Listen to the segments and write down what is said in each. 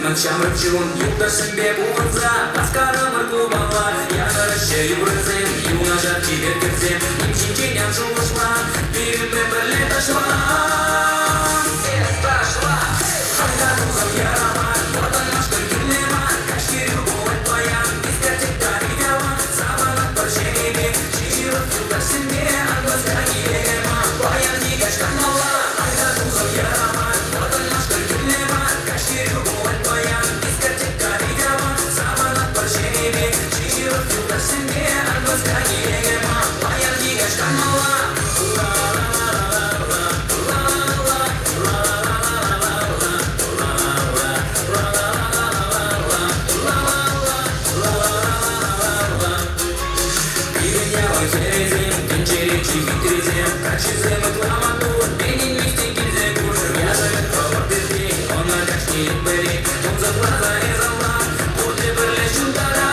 Ночам рычун, югдашимбе буғынса, басқарым ұрқубала. Яғырышы юрызым, юнажар кибер кірзем, имшинченен жуғышла, берімбе бірле ташла. Қайда дұғым яраман, ордан ашқын күнлеман, кәшкері болайт баян, дискотекта видеоан, сабанат бір жереме, шешіріп югдашимбе, аңғызға келегема, баян дегаш қанмала. Қайда дұғым яраман, ордан ашқын күнлеман, кәшкері болайт баян, дискотекта видеоан, сабанат бір жереме, шешіріп югдашимбе, аңғызға келегема, баян дегаш қанмала. Качизем и кламатур, бенин вместе кильзе кушер. Я живет провод бездей, он на кашки бери. Он за глаза и за лак, путы берле шутара.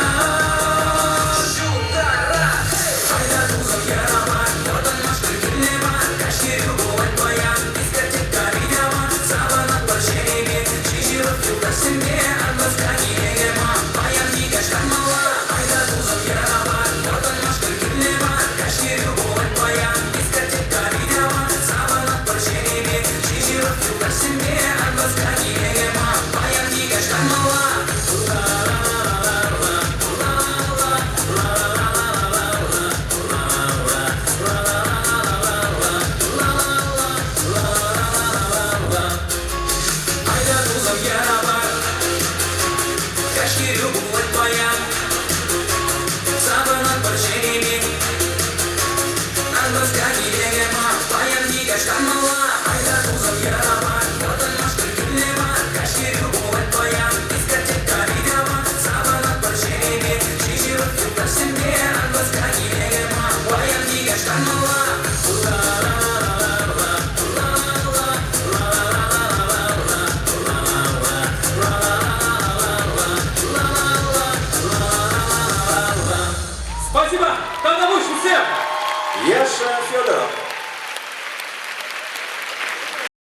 Хайда духом яраман, ордан машкын күнлеман, кашкері болайт баян, дискотекта видеоан, сабанат бір жереме, шешіріп югдашимбе, аңғызға келегема, баян дегаш қанмала. Хайда духом яраман, ордан машкын күнлеман, кашкері болайт баян, дискотекта видеоан, сабанат бір жереме, шешіріп югдашимбе, аңғызға келегема, баян дегаш қанмала. Айда дұғым яраман, кәшкері болайт баян, сабанат бір жереме, аңғызға келегема, баян дегаш қанмала.